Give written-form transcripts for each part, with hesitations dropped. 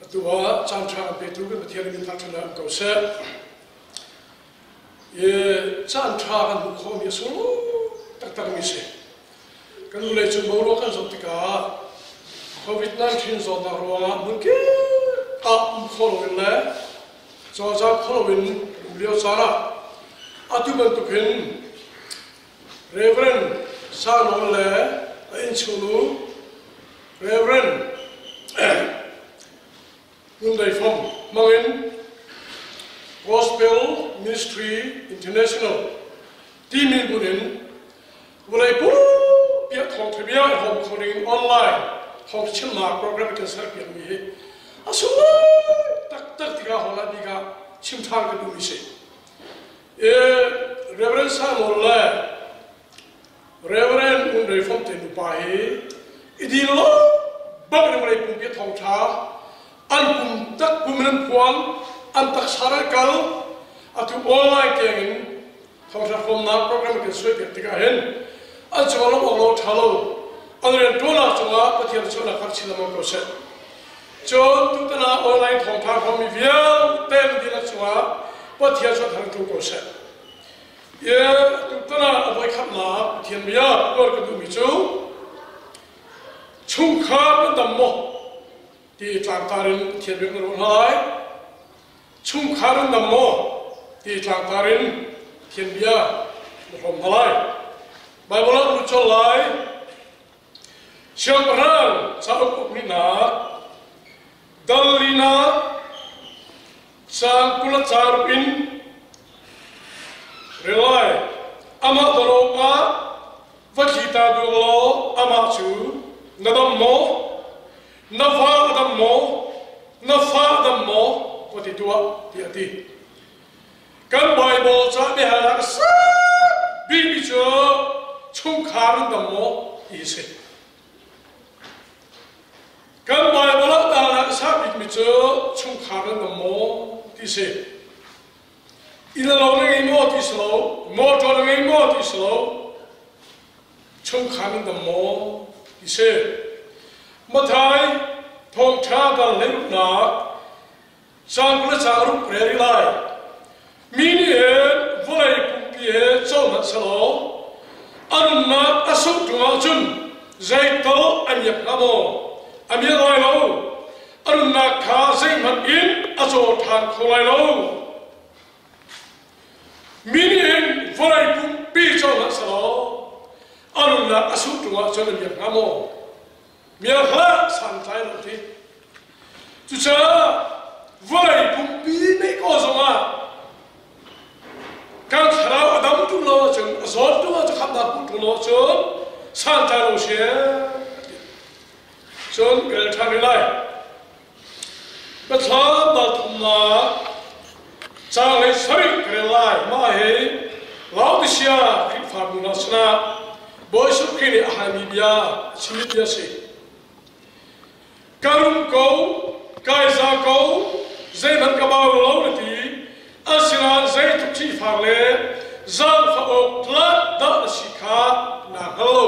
Tua Chantra Petu ke Tiada Minta Tuna Kau Se. Chantra kan bukan dia solo tak misi. Kan mulai cemburu kan sotika COVID-19 zona ruang mungkin kolowin le, soal kolowin beliau cara. Atu bentukin Reverend Sanol le, Inchulu Reverend Mundai Fom Mangin Gospel Ministry International Timin Bunin mulai pun pihak kontribusi home coding online home chilma program kan serp yang ini asumma tak tiga hola tiga chimthar ke dumisi Reverend Samuel Reverend Mundai Fom tenupai idilo bagi mulai pun pihak kontra an tak pumen puan an tak sarakal atau online kengin kontra forma program kan suai tiga hen an cakap Allah Taala an dola cuma petian cuma kerja lama proses John tu tanah online kontra kami via tem di nak cuma petian cuma kerja proses ya tu tanah apa ikhlas petian via luar kedua micu cungkar damoh di Tlantarin tiada orang lain, cungkaran namo di Tlantarin tiada orang lain. Bible lucu lain, siapa sahabat mina, dalina, sang kulat sarupin, relai, amat doropa, wajita dulu amat cu, nadammo. Nafa adam mo, pati dua tiati. Kan Bible sabi halak sa bibi jo cungkaran damo isi. Kan Bible halak sa bibi jo cungkaran damo isi. Ilalong nang imo tislo, motor nang imo tislo, cungkaran damo isi. Matai thong cha dan leu na sang kula charu preri lai mini e volai pumpi e chau na salo anna asuk tunga chun zaito anyak namo amya lai lo anna kha sai man in aso than kholai lo mini e volai pumpi chau na salo anna asuk tunga chun anyak namo Miarlah santai nanti. Tujuh, volai pumpi ni kau semua. Kan kalau adam tu lo ceng, azor tu lo ceng, hamda tu lo ceng, santai lo sia. Ceng kerja nilai. Betul betul lah. Jangan sering kerja mahir. Laut sia kita munasna. Bosuk kini ahli dia, cili dia sih. Karum kau, kaisa kau, zaman kabau launati, asiran zai tukci farle, zan faok telat dak nasika na halo,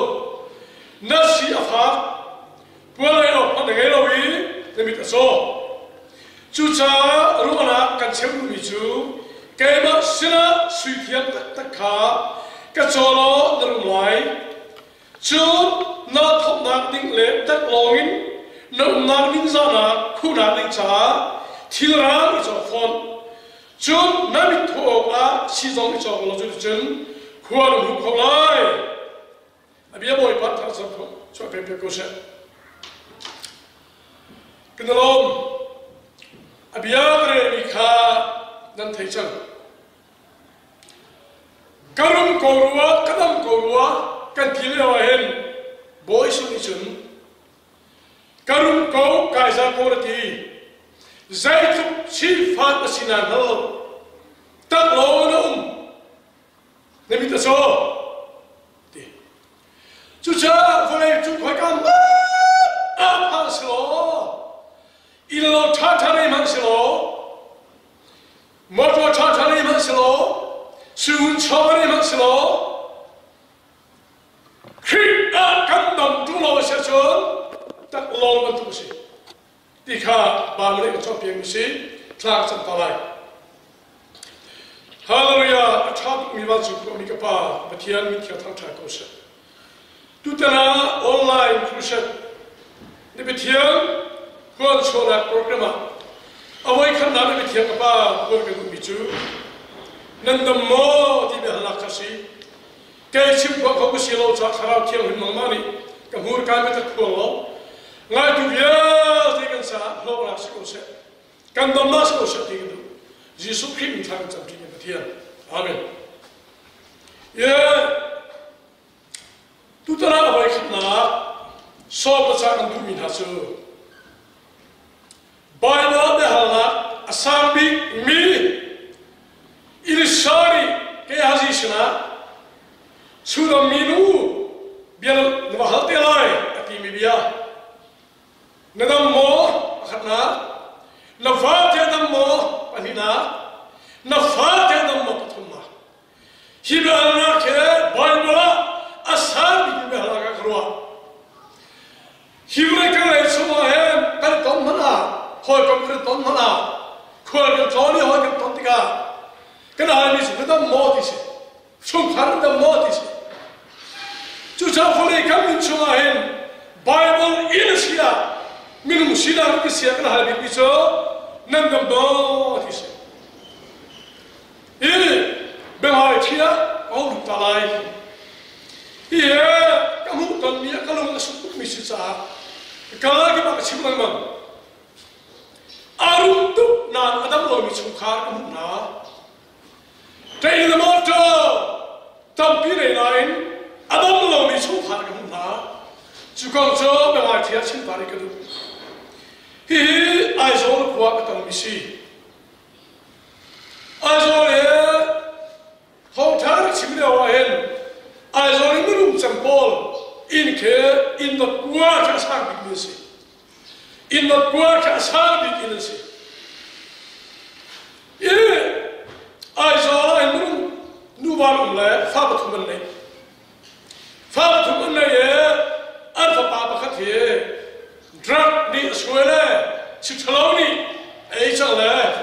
nasi afak, pualai lo pandangai lawi, demi taso, cuca rumah kan cemu micu, kema sina suikian tak kacolo nerumlai, cun na top nak ding le tak longin. Nung nanging sana kunang cha tilrang iso phone chun nami thoa si jong iso lo chu chun khuan hu kholai abia boy pat tha sa pho cho pe ko se kinalom abia re ni kha nan thai chang karum korua kadam korua kan tilwa hen boy su ni chun Karum kau kaisa korati, zaitu sifat asinan hal, tak lawan Nabi taso, cuca boleh cukai kan, apa silo, ilo tatari man silo, motor tatari man silo, sun chawari man silo, kita kan dam tu lawan sesuatu. Tak lawan bentuk sih, tikha bamre ko chopiang si tlang sam palai hallelujah athap mi wa chu ko mi ka pa bathian mi thia thang tha ko se tutana online crusade ni bathian kon chora program awai khan na mi thia ka pa ko ke mi chu nandam mo ti be halak khasi kai chim ko ko si lo cha kharau thiang hin mangmani ka mur ka me ta ko lo ngai tu ya ti kan sa lo ra si ko se kan dom na ko se ti du jisu khim thang cham ti ne bathian amen ye tutana awai khan na so ba cha kan tu min ha su Bible de hala asambi mi irisari ke hazishna sudah minu biar lepas hal telai ati mibia nadam mo karena nafat nadam mo panina nafat nadam mo patuma hibalna ke Bible asambi biar kerua hibreka semua kan tom mana hoi kan tom mana kau kan Tony hoi kan tom tiga kenapa ni sudah mau di sini chung kan dah mau di sini Cuca boleh kami cuma Bible ini sia minum sidang sia kena hari bisu nandam do di sini ini bengai tia orang talai iya kamu tuan dia kalau masuk misi sah kalau kita macam mana arum tu nan adam lo misi khar kamu na tapi ini moto tapi lain Adam lo mi chu khar ka na chu kong cho ba ma thia chin pari ka du hi ai zo ko ka tam mi si ai zo le ho thar chim le wa hen ai zo ni mu cham pol in ke in the kwa ka sang bi si in the kwa ka sang bi in si ye ai zo ai mu nu ba le fa ba thu man le Faham tu mana ye? Apa apa kat ye? Drug di sekolah, ciptalau ni, cakap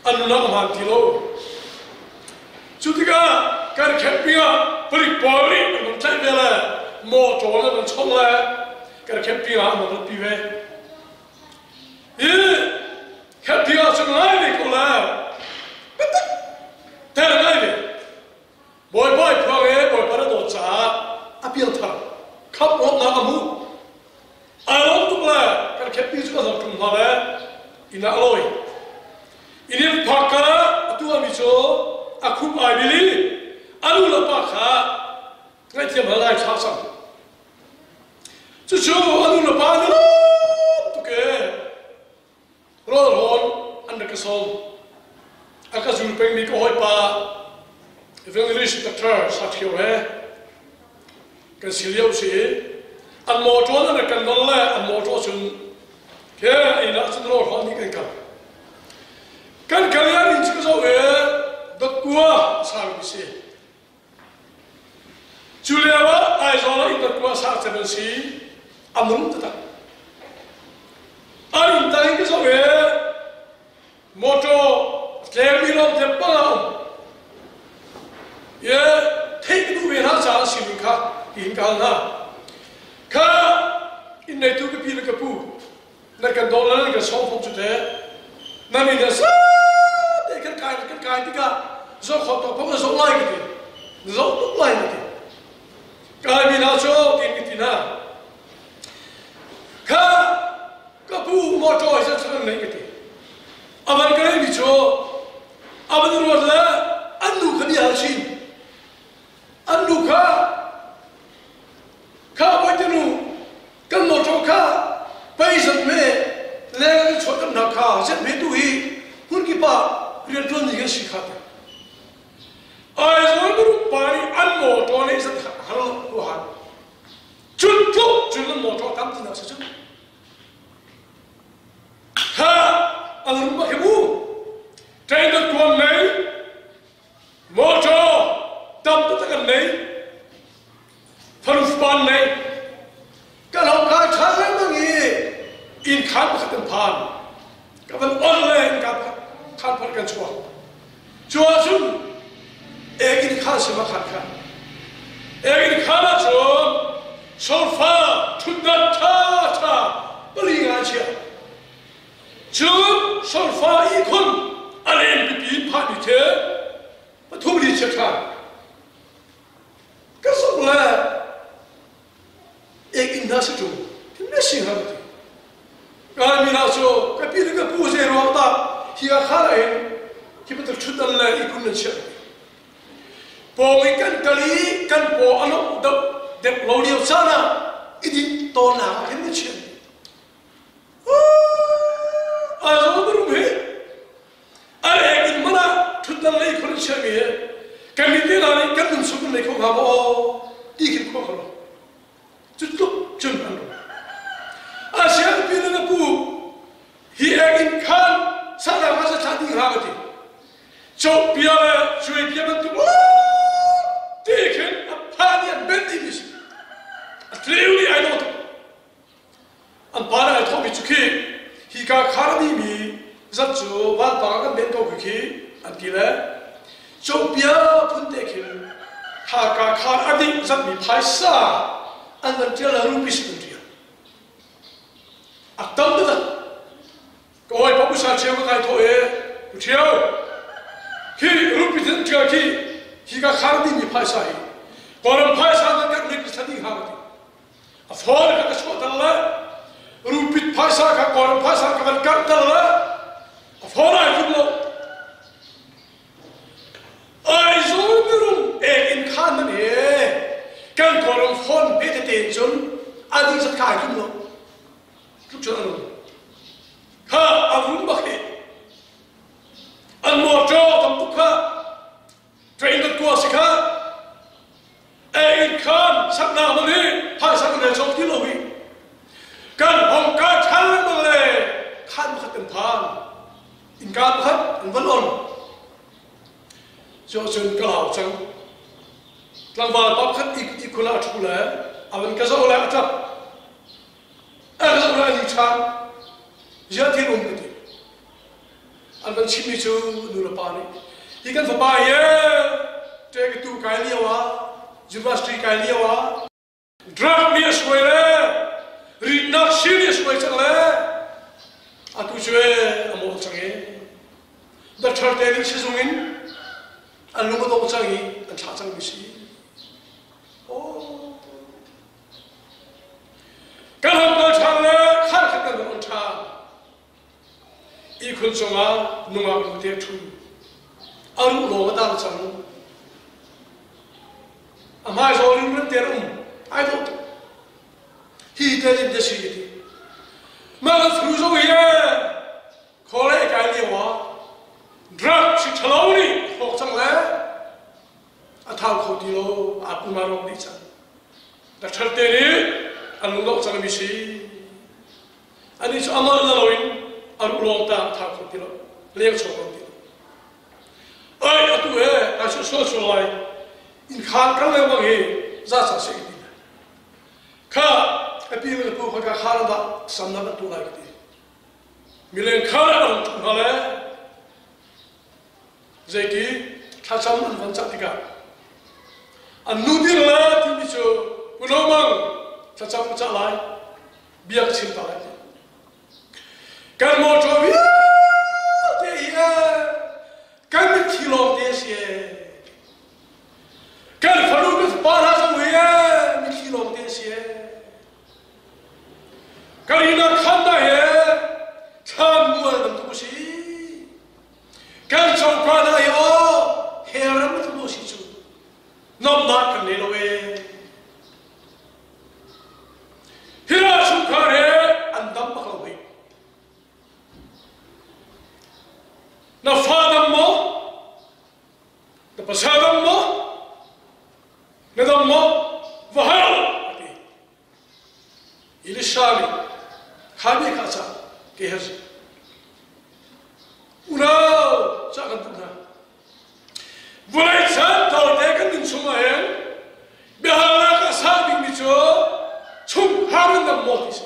anu nak mati lo. Jutiga kan campinga beri bori, mencari bela, motor le mencong le, kan campinga mana piwe. Ye, campinga sengai ni kola, betul, terlai ni. Boy program boy pada dosa apil thar khap ot na amu alom tu la kan kepi juga sa tum hale ina aloi ini pakara tu amiso aku ai bili alu la pakha ngai tiam halai cha sam chu alu la pa ni tu ke ron anda kesol akazul peng mi ko hoi pa Evangelist Dr. Satyo kan silio si an motor na kan dolle an motor sun ke ina sun ro ho ni kan kalian in chiso we dakwa sa si Juliawa ai zola in dakwa sa teben si amun ta ai ta ki so we motor terminal te pa ye take du we na cha si min kha in kal na kha in nei tu ke pi le ka pu na kan do la ka so phong chu te na mi na sa de kan kai ti ka zo kho to phong zo lai ki zo tu lai ki kai mi na cho ki ti na kha ka pu mo to sa sa nei ki aban ka ni cho aban ro la anu ka ni al shin anu ka wajanu kan motor ka paisan me le chotam na ka set me tu hi hun ki pa rian ton ni si khata ai zo ru pani an motor ne sa halo ru ha chun chun motor tam ti na sa chun ha an ru ba ke bu train da kon nei motor tam tu tak nei Farus pan nei kalau kau cakap lagi in khan khat kan phan ka ban online ka khan phan kan chua chun egin khan se ma khan khan egin khan a chun sofa thundan ta bali nga chia chun sofa I khun alen bi phan ni the ma thu li che kha ka so la egin na se chun me sing ha ka mi na so ka pi ka pu se ro ta hi ka kha la ki betul chudan la I kun che po mi kan kali kan po ano de lo dio sana idi to na ka ni che a zo bru me are egin mana chudan la I kun che me ka mi te la ni kan su kun le ko ha bo I ki ko ko chu chun an Asian pin na pu hi egin khan sana ma sa thadi ha ga ti cho pia chui pia ban tu teken a pani an bendi mis clearly I know an para I told me to ki hi ka kharni mi zat chu ban pa ga ben ko ki an ti le cho pia pun teken ha ka khar adi zat mi phai sa an ban tia la ru pis kun Tam da Koi papu sa cheu ka kai thoe cheu ki rupi tin cha ki hi ka khar di mi phai sa hi koram phai sa na ka ni thadi ha ti a phor ka so ta la rupi phai sa ka koram phai sa ka ban kar ta la a phor ai ku lo ai zo mirum e in khan ne kan koram phon be te ten chun adi sa ka ku lo Chukchana ka avun bakhe an mo jo tam tukha train dat ko sikha ai khan sakna mane ha sakna so ti lo wi kan hong ka thal male khan khatem phan in ka khat an van on jo chun ka hau chang tlangwal pap khat I khula thula awan ka zo la ta Aku orang Islam, jadi orang itu. Alban cimi tu nula pani. Ikan fabai ya, tega tu kali awa, university kali awa. Drug ni aswele, rinnak sini aswele cakle. Atu cuy amol canggih. Dah terteri sesungin, anu betul canggih, an cacang bisi. Oh. Kalau kau cakap khar khatam on cha I khun songa nunga te thu aru lo ga dal chang amai zo rin te ai do hi te rin de si ti ma thru zo ye khole kai ni wa drug si chaloni ho chang la athau kho ti lo apu ma ro ni chang da thal te ni an lo chang mi si ani so amal na loin aru long ta tha ko ti lo leng so ko ti ai atu he a so lai in khan kan le bang he za sa se ti kha api le po ka khala da samna ba tu lai ti mi le khala an tu na le je ki tha cham an van cha ti ka an nu ti la ti mi so ku lo mang cha cham cha lai biak chin ta lai kan mo cho vi te ya kan mi thilo te se kan faru ke para sa we mi thilo te se kan ina khanda he cham mu nam tu si kan chau ka na yo he ram tu si chu nom na kan ne lo we hira chu ka re an dam ba lo we na fadam mo na pasadam mo na dam mo vahal ili shali khabi kasa ke haz una cha kan tuna bulai san to de kan din suma he bihala ka sa bi mi cho chung haran dam mo ti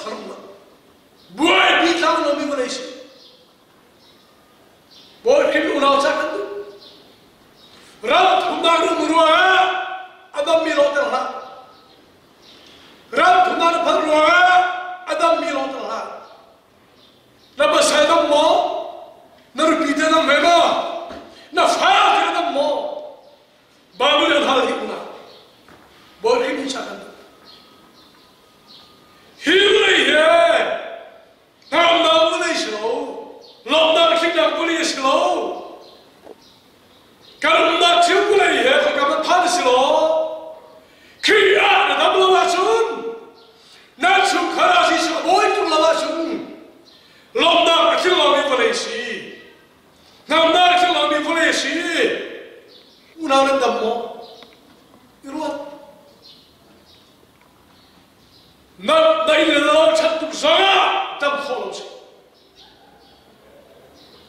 sarungna buai bi tang no bi Malaysia boy kim unau chakan tu ram thundang ru murua adam mi lo tang na ram thundang phar ruwa adam mi lo tang na na ba sai dam mo na ru pi te dam me ba na fa te dam mo ba bu le thal hi na boy kim chakan Hilai ye, nam nam boleh slow, lom nam kita boleh slow. Kalau nak cium boleh ye, kalau tak slow, kia nam lawasun, nak cium kerasi slow, boy tu lawasun. Lom nam kita lom boleh si, nam nam kita lom boleh si. Unang nam mo, iruat. Nam naik dalam satu sangat tam kolom sih.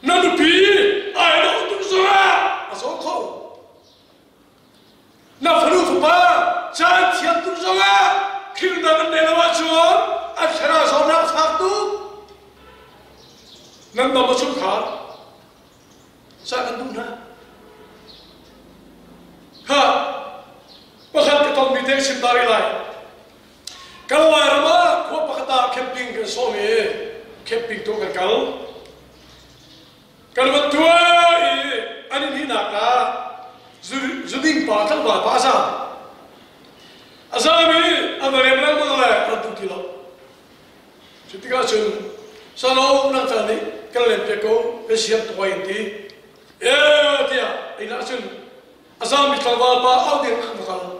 Nam pi ayat untuk sangat asal kau. Nam perlu apa? Jangan tiap untuk sangat. Kita nak dalam cuan, akhirnya sangat satu. Nam nama sukar, sangat tuna. Ha, bahkan kita minta sendiri lain. Kalau arama, kau pakata camping ke suami, camping tu kan kalau betul ini nak zuding patal pasang, asal ini ada lembaga mana ada 2 kilo. Ketika cun, sana orang tadi kalau lembaga kau siap tuai inti, dia ini cun asal kita apa awdir makal,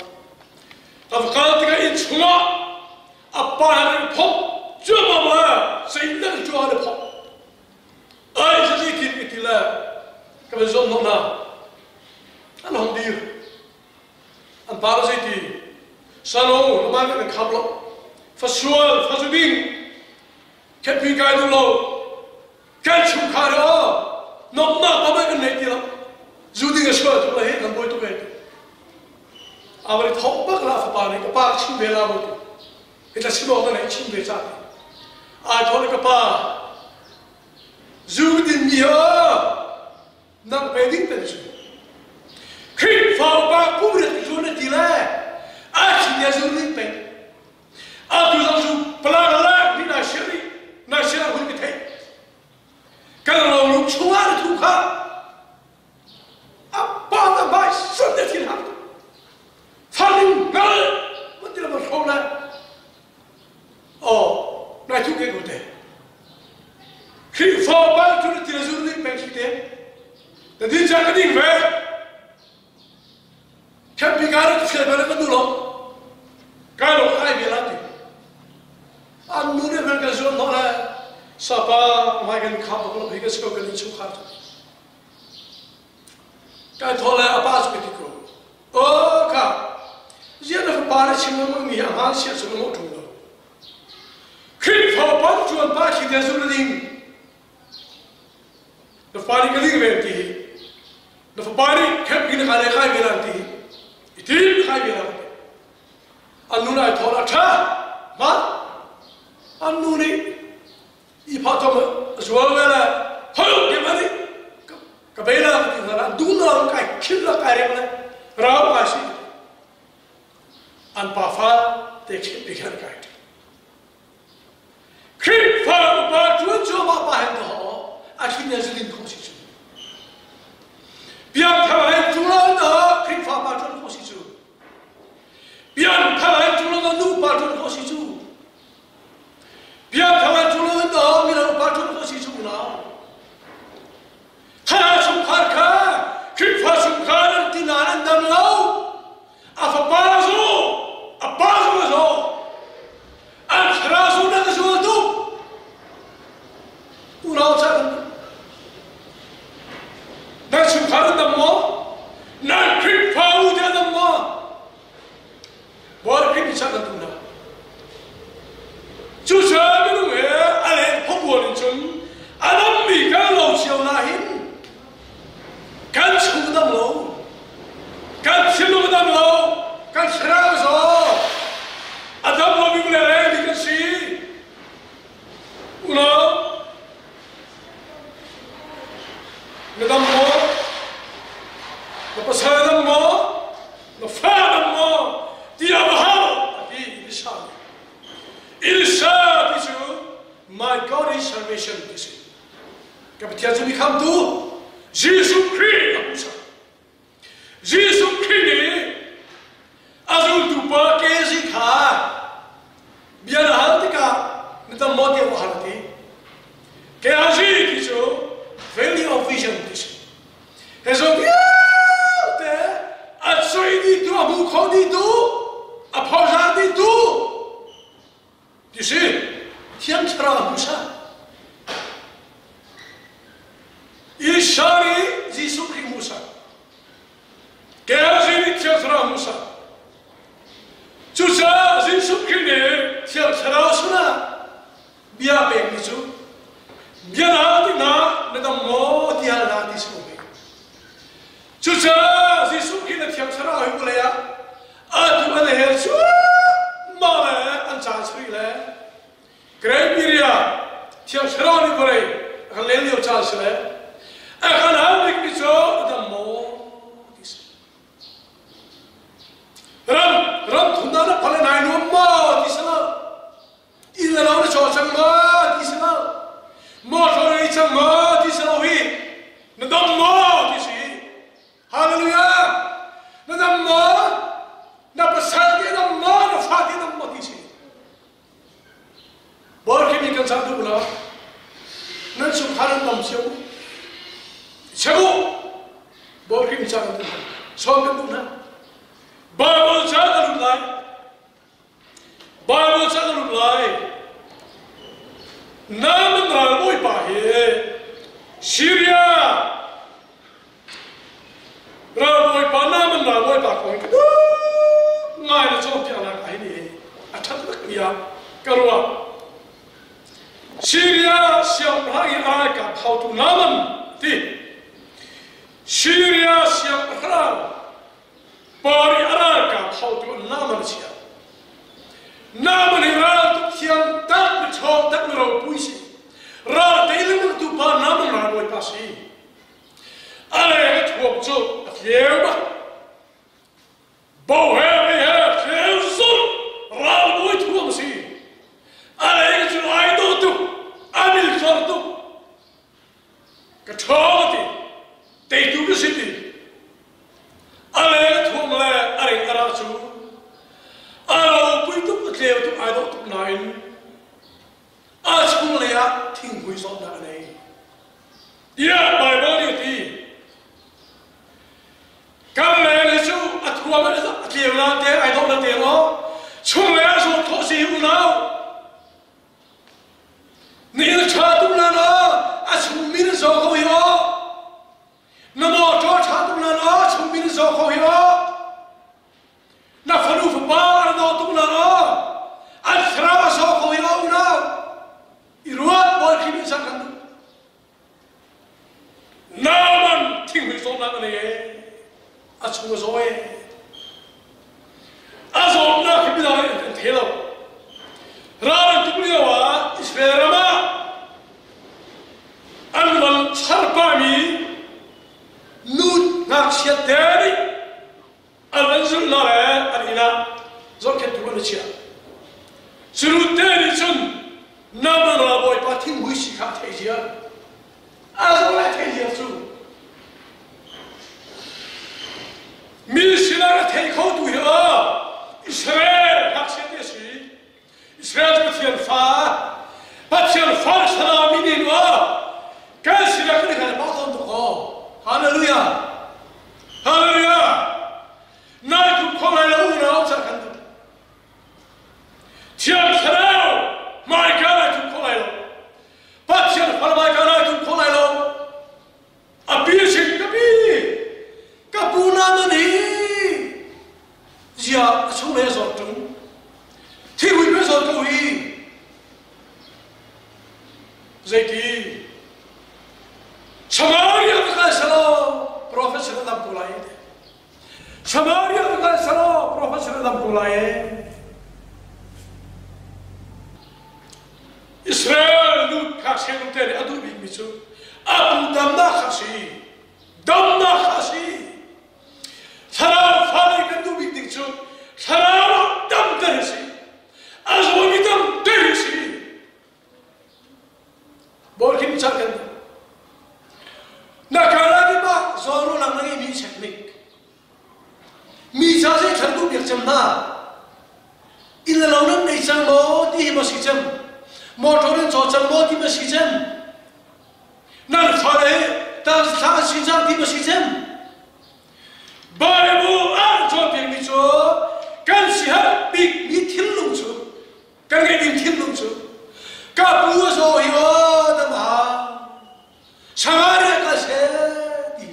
tapi kalau tiga ini semua apa yang pop, cuma mana sehingga jual ada pop. Ay sedikit itulah kebetulan mana, alhamdulillah. Antara itu, sano lembaga yang kabel, fasual, fasubing, camping kaya dulu, kan cukara, nampak apa yang naik dia, judi ngeswa tu lah, kan boy tu kan. Awal itu hoppa kerana apa ni, kepak cing bela betul. Kita semua orang nak cing beca. Ajar kepa, zudin dia, nak wedding tension. Kiri faham kubur zona tidak, asyik dia zudin pen. Aku langsung pelan-pelan di nasyari pun kita. Kalau orang cuar juga, apa nampak sudah tidak. Falim ngal, mesti lepas sekolah. Oh, nak juga kita. Kiri faham tu tidak zudin pen kita. Jadi jangan diingat. Camping ada tu siapa nak dulu? Kalau kaya berarti, anu ni mereka jual mana? Siapa makan kapal kalau mereka suka kena cukar. Kaya thola apa seperti itu? Oh kak, dia nak pada cuma mengi aman siapa semua tunggu. Kiri faham jual pagi dia sudah ding. Nafari kali berarti, nafari camping nak ada kaya berarti. Itu kaya berarti. Anu nak thola cah, mat. Anu ni, ibadah jual bela, hayuk dia mari. Kabela kita nak dunia kai kira kaya mana, raw kasih. Anpafa teknik bikin kaya. Kripa baju cuma pahen dah, akhirnya jadi konsisten. Biar kalian jual dah, kripa baju konsisten. Biar kalian jual dah, nu baju konsisten. Biar kalian jual dah, mila baju konsisten na. Kalau sungkar ka, kripa sungkar tinaran dan lau, apa bazu, apa bazu, akhirnya sudah kesuatu. Unau cakap, cái bậc cha mi kham tu Jesus Christ là Musa Jesus Christ này azul tu pa cái gì khá biar hal tika nita mau dia hal ti cái aji thì chỗ value of vision thì chỗ cái chỗ thế at soi đi tu abu khâu đi tu aphoja đi tu thì gì thiên chara Musa Ishari Jesus Christ Musa cái aji thì thiên chara Musa Chusa Jesus Christ này thiên chara suna bia bèn đi chú bia nào thì na nên ta mò thì hal na đi xuống Chusa Jesus Christ này thiên chara hay bule ya tu anh hel chú mà là anh chàng suy lẽ cái biria thiên chara này bule anh lấy liều chàng suy lẽ anh làm việc đi chú ta mò đi xuống ram thunda na phale nai no ma đi xuống ila na cho chang ma đi xuống mo cho ri chang ma đi xuống hi na dam ma đi si hallelujah na dam ma na pasal ke dam ma na fa ke dam ma đi si bor ke mi kan sa du na nan su kharan dam siu siu bor ke mi sa du so ke du na Bible cha lu lai Bible cha lu lai nam na moi pa he Syria ra moi pa nam na moi pa ko ngai na cho pya na kai ni a that tak ya karwa Syria siam hai ai ka phau tu nam ti Syria siam ra Bari ara ka thau tu nama chia nama ni ra tu thiam tak ni chom tak ni ro pui si ra te le tu pa nama na boi pa si ale thuốc chu thieu ba bo he thieu su ra boi thuốc si ale chu ai do tu amil chor tu ka thau ti te tu ke si ti ale thum le aring ara chu aro pui tu tleu tu ai do tu nain a chung le ya thing hui so na nei ya bible ni ti kam le chu a thua ma le tleu na te ai do na te lo chung le so tho si u na ni cha tu na na a chung mi so ko yo Namo cho cha tu na na chung min so ko yo na falu fu ba no tu na na al khra so ko yo na irua bo ki min sa kan na man ting mi so na ne a chung so e a so na ki bi da te lo ra tu ni wa Israel ma an man char pa mi Nut nak siat dari al-anzul nara al-ina zoket tu mana cia. Surut dari sun nama raboi pating wisi kat hejia. Azolat hejia su. Misila kat kau tu ya. Israel hak siat yesi. Israel patian fa sana minin wa. Kasi nak ni baton tu ko. Hallelujah. Hallelujah. Nai tu kolai la una otsa kan. Tiam sarao. Mai kana tu kolai la. Patian pala mai kana tu kolai la. Abisin kapi. Kapuna mani. Zia chule so tu. Ti hui pe so tu hi. Zaiti. Samaria ka salo professional dam pulai. Samaria ka salo professional dam pulai. Israel lu ka selu tere adu bi misu. Abu damna khasi. Sara fare ka du bi dikchu. Sara dam tere si. Azwo bi dam tere si. Bor kim chakan. chấm na in là lâu năm này chẳng mô đi mà xí chấm mô trâu đến cho chẳng mô đi mà xí chấm nên phải đấy ta thà xí chấm đi mà xí chấm Bible ăn cho tiền đi cho cần xí hết bị thiên lùng cho cần cái điểm thiên lùng cho cả bùa rồi hiểu đâm hà sáng ra cái xe đi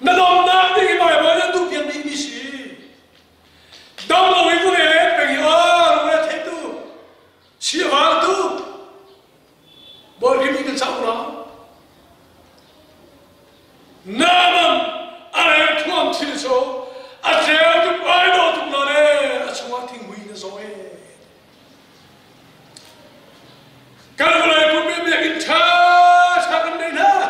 nên ông ta đi cái bài mới tu tiền đi đi xí đâu là cái này bây giờ rồi thế tu xí vào tu bởi cái mình sao đó nam anh em thuần thiên số anh em tu ai đó tu nó này anh chúng ta thiên vị nó rồi cái này cũng biết việc in cha cái này nè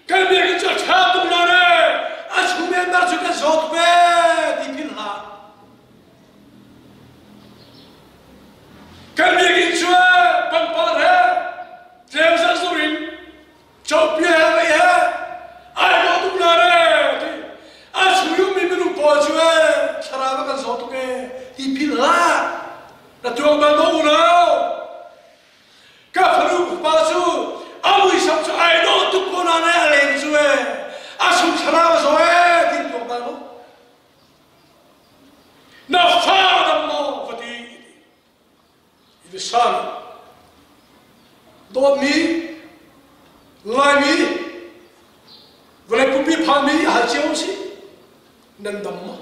cái việc in cha tu nó này anh chúng em đã chụp cái giọt về đi pin là cái việc in cha bằng bao thế theo sát surin chụp bia vậy ha ai đó tu nó này anh chúng em mình bỏ chơi chả ra cái giọt về đi pin là tuồng bằng đâu nào các phụ nữ bao nhiêu ông ấy sống cho ai đó tụi con anh ấy lên rồi à sống chả nào rồi thì tuồng bằng đâu nào pha đâm mò vậy thì sao đốt mi lại mi vậy cũng biết pha mi hay chiếu gì nên đâm mò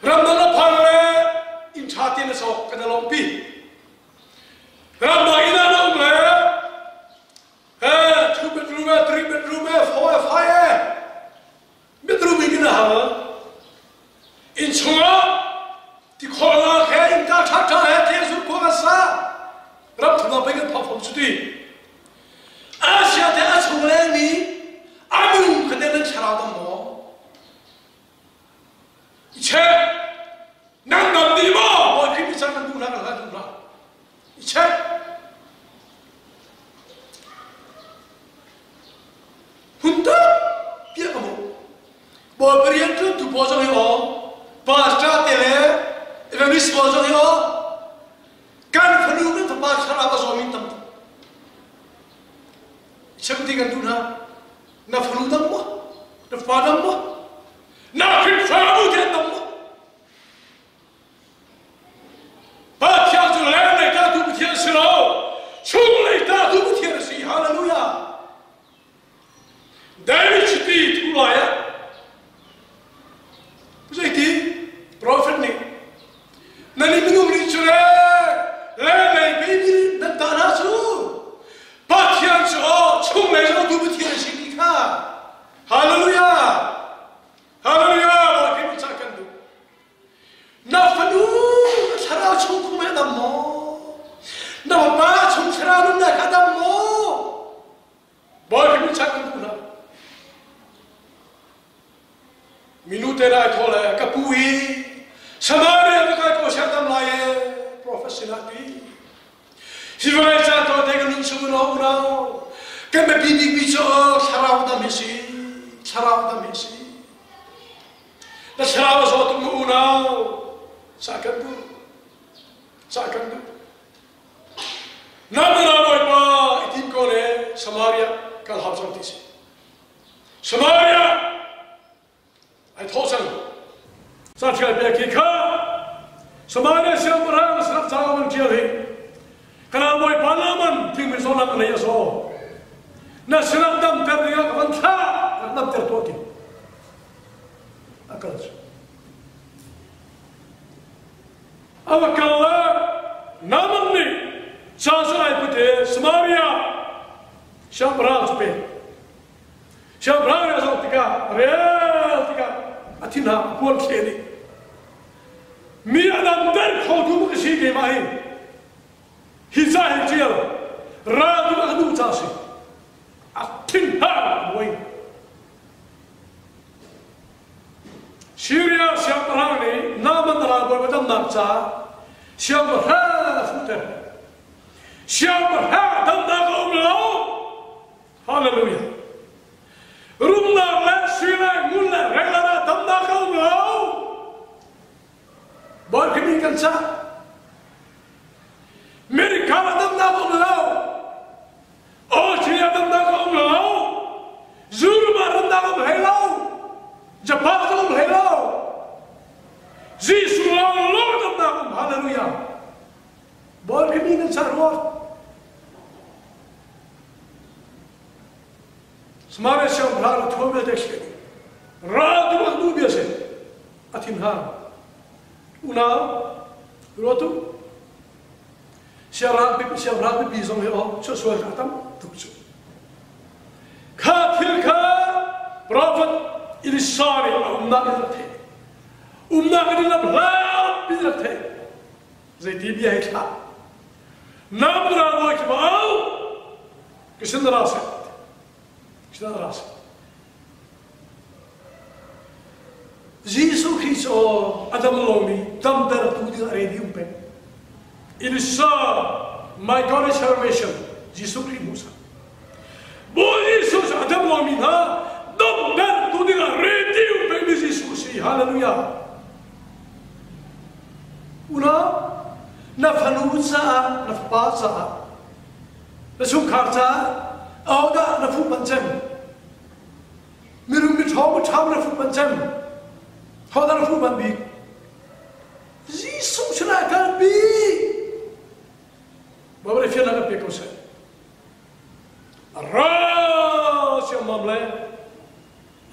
làm đó là pha lên in chát tiền sao cái đó lòng pi Ramai ina nong le, 2 bedroom, 3 bedroom, 4, 5 bedroom ini na in chunga, di kola ke in ta cha cha he te su ko sa, ram thuna pe ke phap phap chuti, Asia te a chung le ni, amu ke te nan chara da mo, che nang nam di mo, mo ki bi cha nan du na la du na, che Hunta, dia kamu. Bawa berian tu bozong yo, pasca tele, evamis bozong yo. Kan penuh kan tempat cara apa suami tam. Seperti kan tu na penuh tam mo, na padam mo, na pinfamu dia tam mo. Baca tu lain kita tu bertiada sirau, cuma kita tu bertiada si, haleluya. David citi tu lah ya. Pasal itu, prophet ni. Nani minum ni cure, lelai baby dan tanah su. Patian su, cung lei su tu bertiada si kita. Haleluya, haleluya. Bawa kita cakap tu. Nafanu, cara cung kumai damo. Nafapa cung cara nunda kadamo. Bawa kita cakap tu na. Minute na thole kapui Samaria ka ko siatam lae professionally Sivai cha to te kan su no no ke me bibi bicho sarau da mesi da sarau so tu mu na sakan tu namna boy pa itim ko ne Samaria kal hab samti si Samaria I told him, such a big car. Somebody said, "But I was not telling him to kill him." Can I boy Panaman? Think we saw nothing like us all. National dump every other one car, and not their talking. I can't. Our color, Namani, Chanson I put here, Samaria, Shambran Spain. Shambran is out the car, real the car. Atina, Paul Kelly. Me and I'm there called to the city, my he's a jail. Radu Adu Tashi. A tin hard way. Syria, Shabrani, Namandra, Madame Namsa, Shabra footer. Shabra, Hallelujah. Rumla, Syria, Mulla, Regala, kami kan sa Amerika adam na ko lo Australia adam na ko lo Zurma adam na ko lo Japan ko lo Jesus lo adam na ko hallelujah bol kami kan sa ro Smare siya blar thome dekhe raat waqt du biase atin ha una rotu siarat bi zong he o so atam tuksu khathil kha prophet ilisari umna idil bla bizathe zaidi bi hai kha namra do ki bao kishin rasa Jesus Christus Adam lomi tamper pudi aredi umpe. It is my God is salvation. Jesus Christus. Bo Jesus Adam lomi na tamper pudi aredi umpe Jesus. Hallelujah. Una na fanusa na fapasa na sukharta auda na fu pancem. Mirum mithaw na fu pancem. How that food man be? Jesus should I can be. But if you're not a pickle, say, Ras your mamle.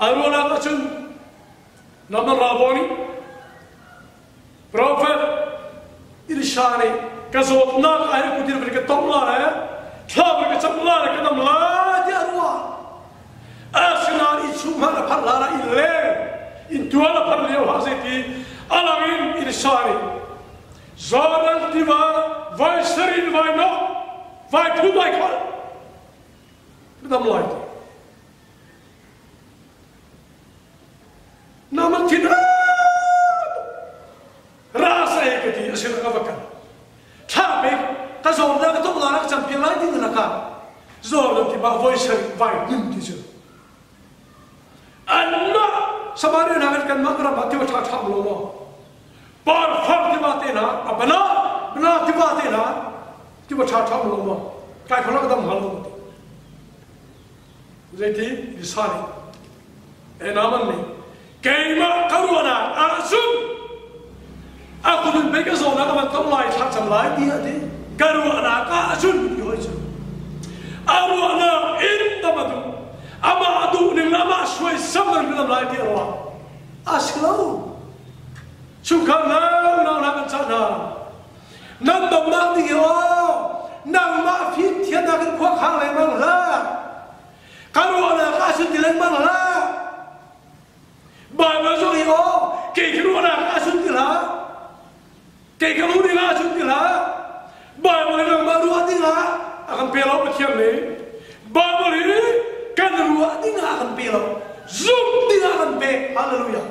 I don't know what you Nama Raboni Prophet Ilishani Kazot not I put in a tomla, Tabak Samla, Kadamla, Yarwa. Asina Ichumana Palara in Into all of the Haziti, Alamin in Sari. Zoran Diva, Vicerin, why not? Why two like one? With them light. Namantina Rasa Ekati, as in Avakan. Tabi, Tazorda, the Tomarak, champion light in the Naka. Zoran Diva, Vicerin, why didn't and not Samari nagar kan makra bati wa chha lo par far di bate na bana di bate na ti wa chha lo kai khona kadam halo zeti lisani e naman ne kaima karwana asun aku dun bega zona ka ban tom lai tha cham lai di ade karwana ka asun di hoisu arwana in tamadu ama adu ni lama shway samar bilam lai di arwa aslo chukana na kan chana nam dam na di yo nam ma fit thian na kan khwa khang lai mang la karwana ka asun di lai mang la ba ma zo yo ke karwana ka asun di la ke karwana ka asun di la ba ma na ma ru adi la akan pelo pa thiam le ba ma ri kan ruwa di nga akan pelo zoom di nga akan pe hallelujah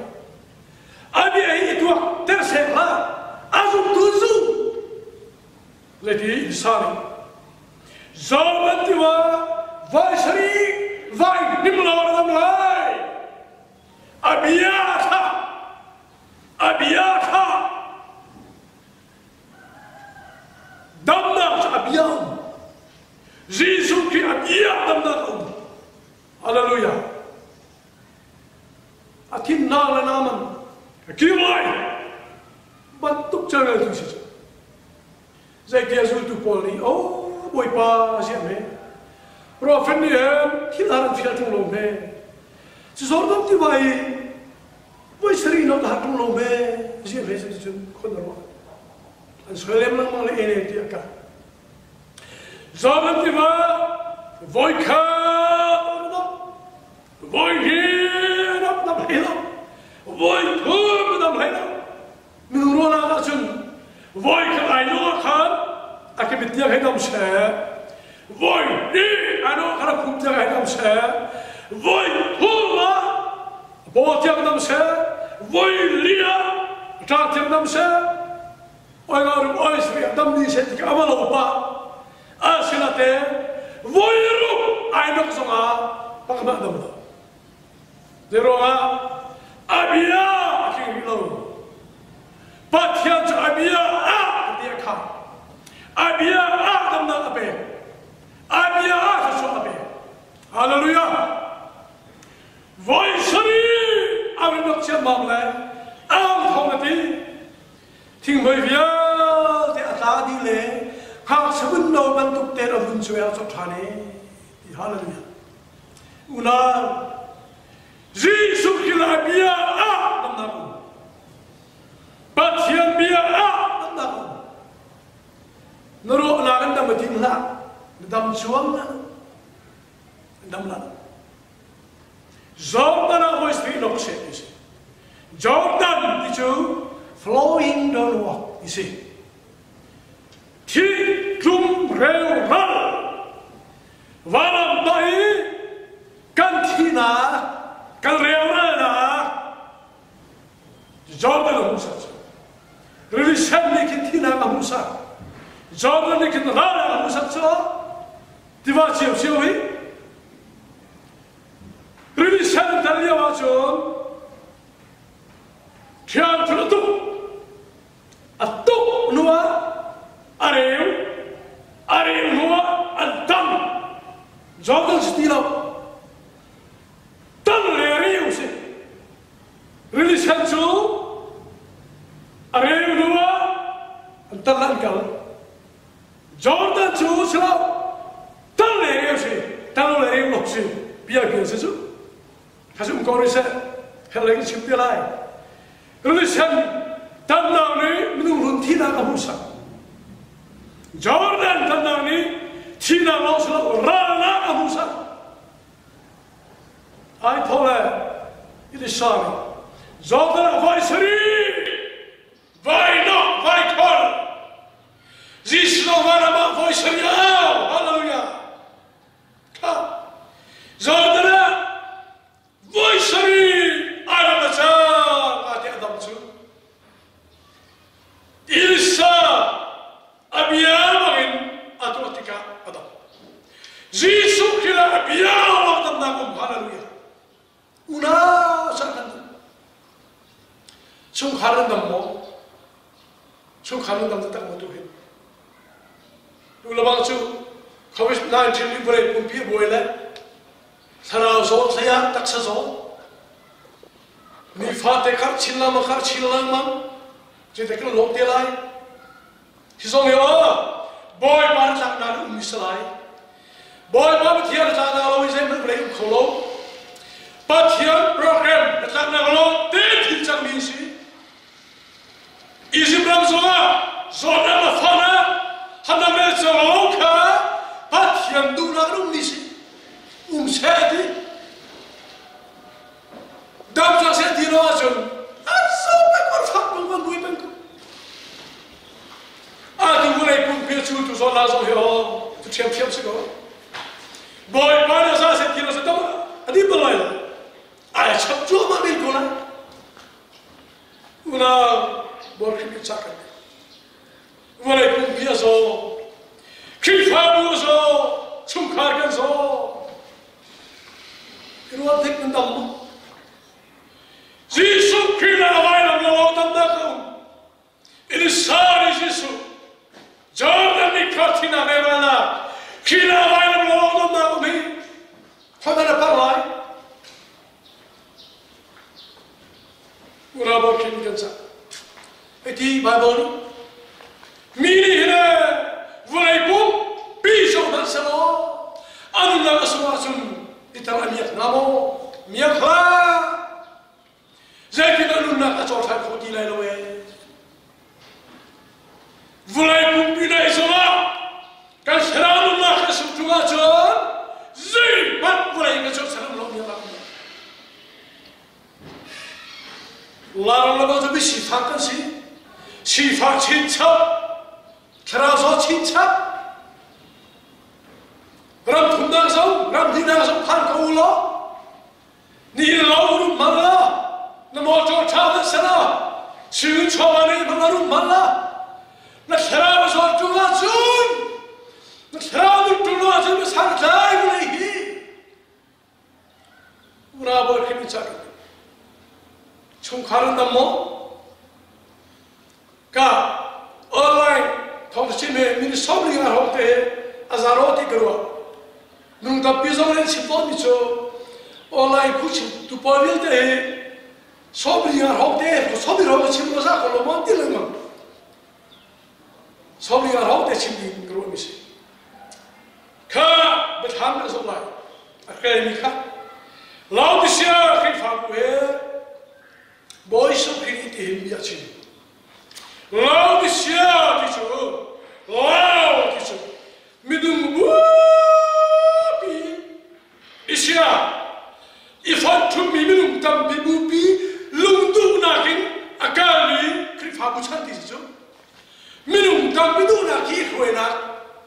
abi ai itu terserah azum tuzu lagi insani zaman tiwa vai shari vai nimla namlai abiyata damna abiyam Jesus ki abiyat damna hallelujah akin nala naman Kimai, bantuk jangan tu saja. Saya dia suruh tu poli, oh boy pa siapa ni? Prophet ni hilaran fiat tolong me. Seseorang tu baik, boy sering nak hatung tolong me. Siapa tu kondarwa. Sekarang mana mana ini dia kan. Zaman tu baik, boy kah, boy ni nak hilang. Voi thum dam hai na minuro na ka chun voi ka ai no khan akibitya hai dam she voi ni ano kara phumja hai dam she voi thuma bo tiam dam she voi lia ta tiam dam she oi ga ru oi sri dam ni se ka amalo pa asilate voi ru ai no songa pakma dam zero ga Abia, Patian tu abia dia kan. Abia dam nak apa? Abia tu apa? Haleluya. Voice-ri awin nak siapa le? Am thong nanti. Ting mai via te ata di le. Hak sebun no bentuk te abun suya so thane. Haleluya. Una Jesus kila abia dam nak. Patian bia dam nak. Nurut nak dam ting la. Dam suam na. Dam la. Jordan aku istri nak sih. Jordan itu flowing down walk. Isi. Ti kum reural. Waram tahi kantina kan reural na. Jordan musa. Religion ni kantina musa. Jordan ni kantina musa. Tiba siapa? Religion taliya macam kian terletak atuk nuwa areu nuwa antam Jordan setiap tan areu se religion tu areu nuwa antam langkal Jordan tu selalu tan areu se tan areu lok se biar kian sesu Kasi kau rasa kalau kita cipta lagi, religion tanda ni menurut tina kamusa. Jordan tanda ni tina langsung rana kamusa. I told her it is sorry. Jordan advisory, why not? Why call? This no one about advisory. Hallelujah. Jordan. Voice-ri ada macam ada Adam tu. Ilsa abiyal makin atau ketika Adam. Jesus kira abiyal Adam nagum haleluya. Una sangat. Sungkaran damo, sungkaran damo tak mau tuhin. Dulu bangsu, COVID-19 ni boleh kumpi boleh. 살아서 saya tak sazo ni fate kar chillam jadi kan lok delai hisong yo boy par tak na misalai boy pa thiar ta na lo ise men break kholo pa thiar program tak na lo te thil chang mi si isi bram zona ma fana hana me zo ka pa thiar du na rum mi si sedi dam saya di rozon sampai korfak bukan gue bengku aduh mulai pun pecu tu zona zon yo tu siap sego boy pada saya di rozon dam adi belai ay chap cuma bil guna una borki bicakan mulai pun biasa kifabu zo sungkarkan zo Keluar dek mendam. Jesus kira awal lalu tanda ini sari Jesus. Jordan dikatina nevana. Kira awal lalu tanda kami. Pada dapat lain. Urabah kini kansa. Eti Bible mini hina vulaiku pisau dan selo. Anu nak semacam Italah miak namo, miak lah. Saya kita lunak acor tak kodi lain loe. Vulai kumpina isola, kan seram lunak kesubtu acor. Zai, mat vulai acor seram lo miak lah. Larang lepas tu sifat kan sifat cinta, kerasa cinta. Ram tundang sau, ram dinang sau pan kau lo, ni lau mana, namo jor cawat sana, siu cawane mana mana, nak serap soal tungasun, nak serap tungasun bersangkai boleh. Urabah kini cakap, cungkaran namo, mini sobri ngar hokte azaroti kerwa nung ta pizoren sipon micho online kuchin tu pavil te sobri ngar hokte to sobri ro chimbo sa ko monti lema sobri ngar hokte chimbi kerwa misi ka betham na so lai akai mi kha laudisia khi fa ku he boy so khini ti him ya chin laudisia ti chu laudisia midum bupi isia ifan tu mi midum tam bi bupi lungdu na kin akali khi fa ku chan ti chu midum tam bi du na ki khoi na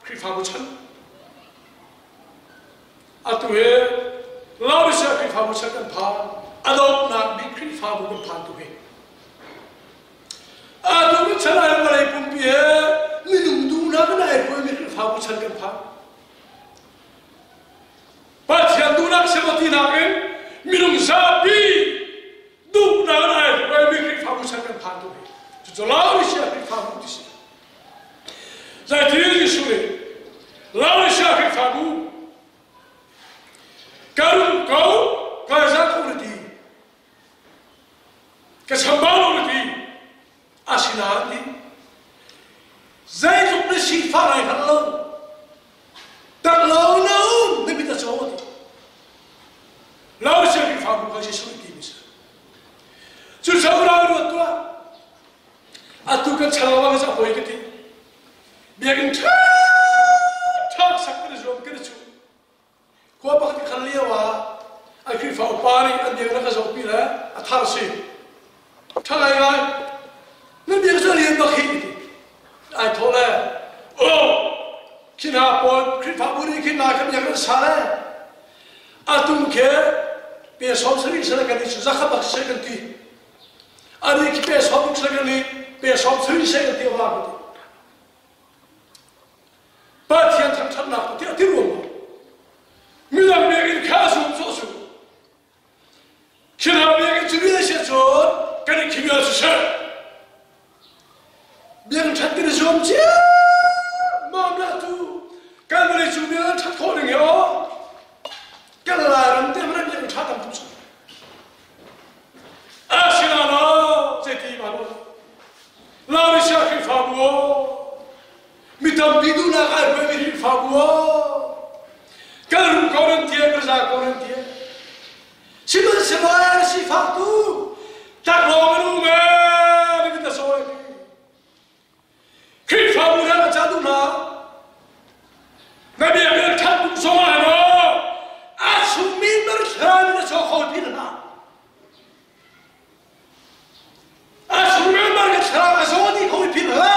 khi fa ku chan atu he laudisia khi fa ku chan kan pha adop na bi khi fa ku kan pha tu he atu chana ya malai pumpi he minum du na kana e ko mi fa ku chan kan pha pathian du na semati na ken minum sapi du na kana e ko mi fa ku chan kan pha tu he tu laudisia khi fa ku ti zai ti ni sure laudisia khi fa ku karum kau kaza ku ti ka sambalo ti asinati zai zuk na si farai hallo tak lo no de bita chawati law se ki fa ku ka si suti misa chu sabra ro to atu ka chalawa ga sa hoi ke ti biagin tha sakre zom ke chu ko ba ki khalliya wa akhi fa upari andi ga ka zo pila athar si thalai lai那别说你不黑的，哎，头嘞，哦，去拿包，去发布的，去拿个两个啥嘞？啊，东开，别说是你是那个你是咋个不是个的？啊，你去别说不是个你，别说是你是个的话不的。白天他拿不掉掉我，没让别人看书做书，去拿别人去练写作，跟你去表示事。biar chat kiri zoom cia, mana tu, kan boleh cuma chat calling yo, kan larang dia mana biar chat am tu. Asyik jadi mana, lalu siapa fabuo, mitam bidu nak apa beri fabuo, kan koran dia kerja koran dia, siapa siapa si faktu, tak lawan rumah, ni kita soal. Khi fa bu ra cha du na nabi agar tha bu so ma no asumi ber khran na so khol pin na asumi ber khran so di khol pin na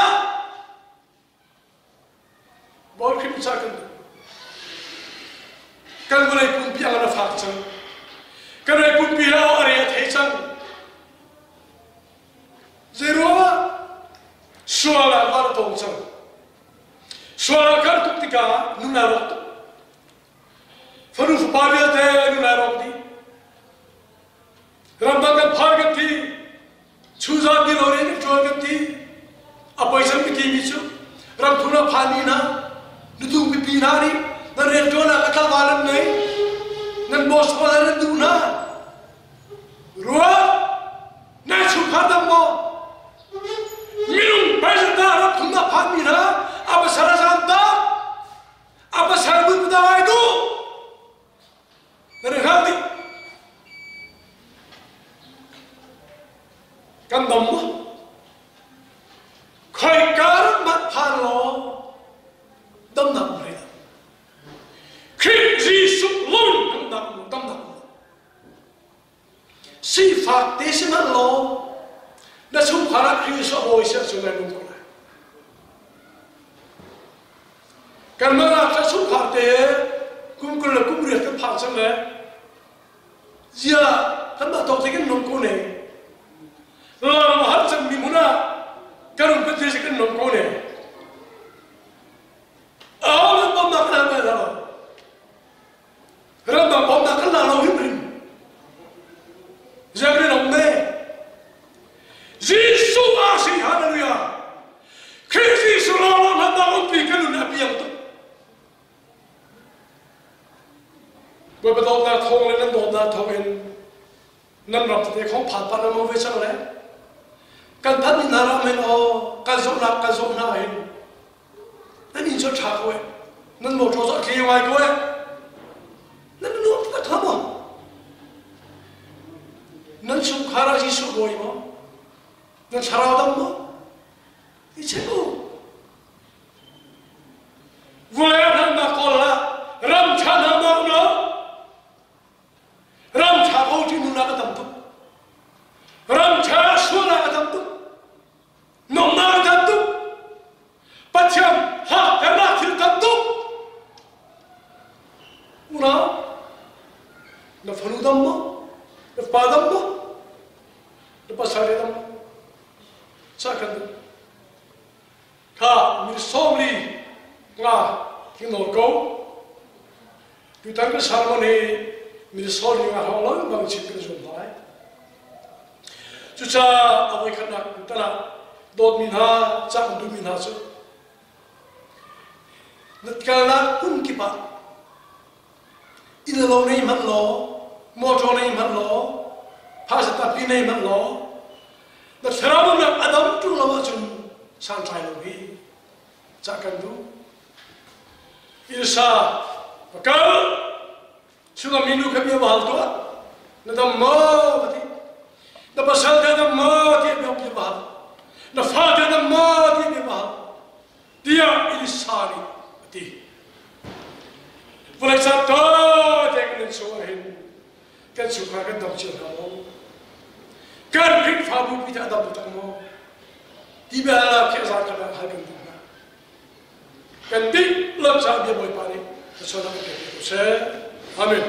bol khim cha kan boleh pun pi ala fa chang kan boleh pun pi la are thai chang zero suara bar tongchang suara kar tuktika nunarot faru fabia te nunarot di rambagan bhargati chuza di lore ni chogati apaisam ki michu ramthuna phani na nutung bi pinari na retona akal walam nei nan bos wala duna ruwa na chukhadam mo minum pasal darah tunda pamina apa salah santa apa salah benda itu dari hati kan dhamma khai kar mat phalo dam nam re khi jisu lun dam dam sifat desiman lo na sum khara kriso boisa sungai nungkula karena ta sum khate kumkul kumri ta phachang le zia kan ba tok tekin nungkune la ma har chang mi muna karum pe je kan nungkune aw ba ma kana ba la ram ba ba ma kana lo hibrin jagre nomne Jesus, hallelujah. Kristi surawa nanda umpi Quay bắt đầu là thong lên đồn là thong in nằm rập thì không phản phản nó về sao đấy căn thân mình là mình căn dụng na in nên in cho trả quay nên một chỗ rất kỳ ngoài quay nên nó phải thấm không nên sung khá là gì sung rồi mà nên 살아 đâm mà 이 최고 왜 한다 콜라 람차나 먹나 람차 고지 누나가 담도 람차 수나가 담도 농나가 담도 빠참 하 대나til 담도 우나 나 ፈኑ 담마 나 빠담마 나 빠사리 담마 사칸 카 미소리 nga cái nồi câu cứ tăng cái ceremony mình soi những hàng lớn bằng chỉ cái dùng lại chú cha ông ấy khăn nặng ta là đốt mình ha chắc cũng mình ha chứ đất cái là cũng kịp à in lâu này mất lo mua cho này mất lo phá sự tập này mất lo đất ceremony là Adam chung là chung sang trái lâu đi chắc cần đủ Irsa, bakal, sudah minum kami bahal tua, nada mati, nada pasal nada mati kami bahal, nada fat nada mati kami bahal, dia irsani mati. Boleh satu jangan suahin, kan suka kan dam cakap, kan pik fabu pita dam tamu, tiba ala kiasa kana hakan. Kan di lợn sao bia bồi pani, cho nó cái điều sẽ, amen.